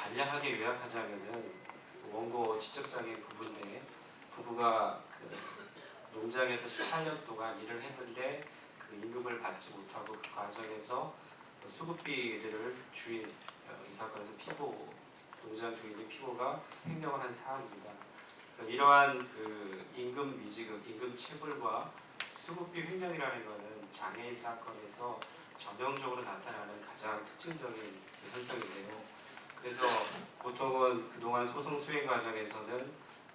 간략하게 요약하자면은 원고 지적장애 부부인데 부부가 그 농장에서 18년 동안 일을 했는데 그 임금을 받지 못하고 그 과정에서 수급비들을 주인 이 사건에서 피고 농장 주인이 피고가 횡령을 한 사안입니다. 이러한 그 임금 미지급, 임금 체불과 수급비 횡령이라는 것은 장애 사건에서 전형적으로 나타나는 가장 특징적인 현상인데요. 그래서 보통은 그동안 소송 수행 과정에서는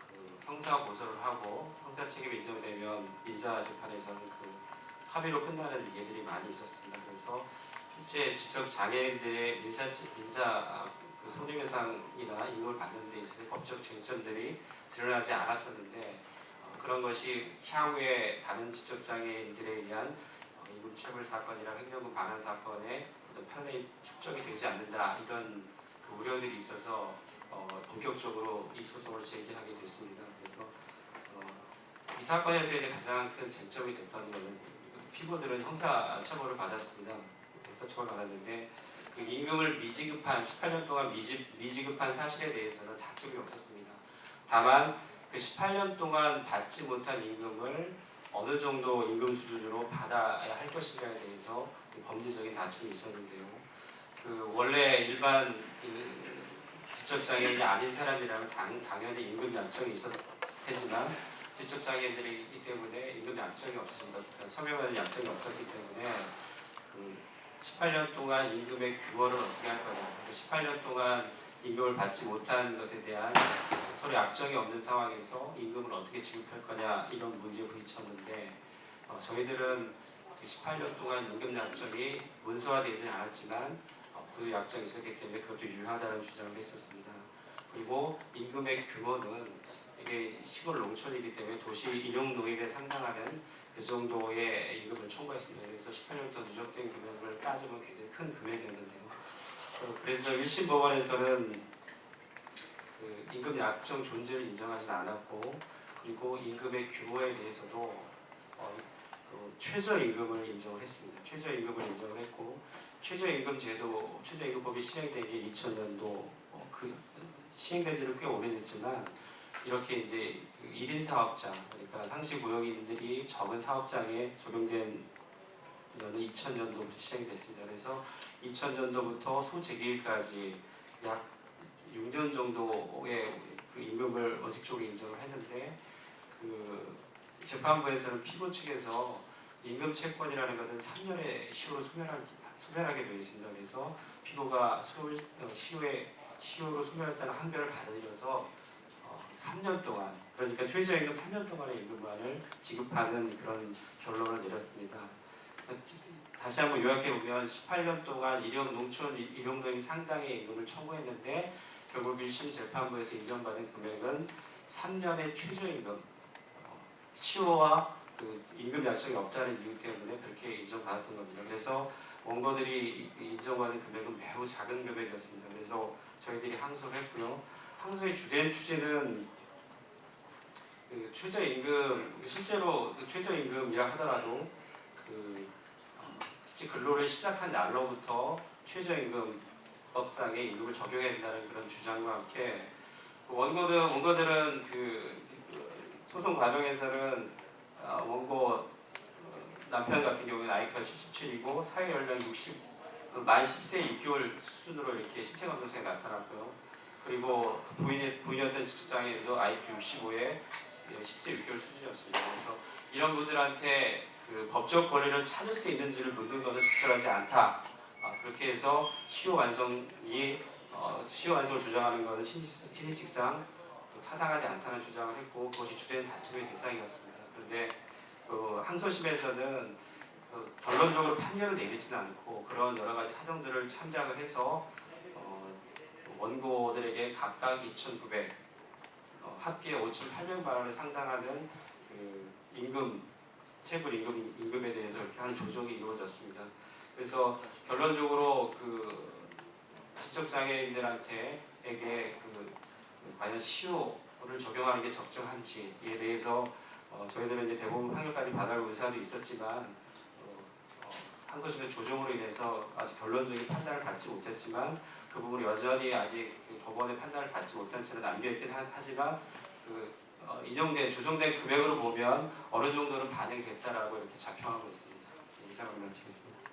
그 형사 고소를 하고 형사 책임이 인정되면 민사 재판에서는 그 합의로 끝나는 예들이 많이 있었습니다. 그래서 실제 지적 장애인들의 민사 그 손해배상이나 임금을 받는 데 있어서 법적 쟁점들이 드러나지 않았었는데 그런 것이 향후에 다른 지적 장애인들에 의한 임금 체불 사건이나 횡령금 반환 사건에 판례 축적이 되지 않는다 이런 그 우려들이 있어서 본격적으로 이 소송을 제기하게 됐습니다. 그래서 이 사건에서 이제 가장 큰 쟁점이 됐던 것은 피고들은 형사 처벌을 받았습니다. 형사 처벌을 받았는데 그 임금을 미지급한 18년 동안 미지급한 사실에 대해서는 다툼이 없었습니다. 다만 그 18년 동안 받지 못한 임금을 어느 정도 임금 수준으로 받아야 할 것인가에 대해서 법리적인 다툼이 있었는데요. 그 원래 일반 그 지적장애인이 아닌 사람이라면 당연히 임금 약정이 있었을 테지만 지적장애인들이기 때문에 임금 약정이 없으신다. 서명하는 약정이 없었기 때문에 그 18년 동안 임금의 규모를 어떻게 할 거냐. 18년 동안 임금을 받지 못한 것에 대한 서로 약정이 없는 상황에서 임금을 어떻게 지급할 거냐 이런 문제에 부딪혔는데 저희들은 18년 동안 임금 약정이 문서화되지 않았지만 그 약정이 있었기 때문에 그것도 유효하다는 주장을 했었습니다. 그리고 임금의 규모는 이게 시골 농촌이기 때문에 도시 일용 농입에 상당하는 그 정도의 임금을 청구했습니다. 그래서 18년 동안 누적된 금액을 따지면 굉장히 큰 금액이었는데요. 그래서 1심 법원에서는 그 임금 약정 존재를 인정하지 않았고 그리고 임금의 규모에 대해서도 그 최저임금을 인정을 했습니다. 최저임금을 인정을 했고 최저임금 제도, 최저임금법이 시행된 게 2000년도 그 시행된 지는 꽤 오래됐지만 이렇게 이제 그 1인 사업자, 그러니까 상시 무역인들이 적은 사업장에 적용된 거는 2000년도부터 시행됐습니다. 그래서 2000년도부터 소재기일까지 약 6년 정도의 그 임금을 원칙적으로 인정을 했는데 그 재판부에서는 피고 측에서 임금 채권이라는 것은 3년의 시효로 소멸하게 되어 있습니다. 그래서 피고가 시효로 소멸했다는 판결을 받아들여서 3년 동안, 그러니까 최저임금 3년 동안의 임금만을 지급하는 그런 결론을 내렸습니다. 다시 한번 요약해 보면 18년 동안 농촌 일용노인 상당의 임금을 청구했는데 결국 1심 재판부에서 인정받은 금액은 3년의 최저임금, 시효와 그 임금 약정이 없다는 이유 때문에 그렇게 인정받았던 겁니다. 그래서 원고들이 인정받은 금액은 매우 작은 금액이었습니다. 그래서 저희들이 항소를 했고요. 항소의 주된 취지는 그 최저임금, 실제로 최저임금이라 하더라도 그 실제 근로를 시작한 날로부터 최저임금법상의 임금을 적용해야 된다는 그런 주장과 함께 원고들은 그 소송 과정에서는 원고 남편 같은 경우는 나이가 77이고 사회 연령이 만 10세 6개월 수준으로 이렇게 신체 감정상이 나타났고요. 그리고 부인이었던 직장에도 IQ 65에 10세 6개월 수준이었습니다. 그래서 이런 분들한테 그 법적 권리를 찾을 수 있는지를 묻는 것은 적절하지 않다. 그렇게 해서 시효 완성을 주장하는 것은 신의식상 타당하지 않다는 주장을 했고 그것이 주된 다툼의 대상이었습니다. 그런데 항소심에서는 결론적으로 판결을 내리지는 않고 그런 여러 가지 사정들을 참작을 해서 원고들에게 각각 2,900, 합계 5,800만 원에 상당하는 그 체불 임금에 대해서 이렇게 하는 조정이 이루어졌습니다. 그래서 결론적으로 그 지적 장애인들한테 과연 시효를 적용하는 게 적정한지에 대해서 저희들은 이제 대법원 판결까지 받아올 의사도 있었지만 항소심의 조정으로 인해서 아주 결론적인 판단을 받지 못했지만 그 부분이 여전히 아직 그 법원의 판단을 받지 못한 채로 남겨있긴 하지만 인정된 조정된 금액으로 보면 어느 정도는 반영됐다라고 이렇게 자평하고 있습니다. 이상을 마치겠습니다.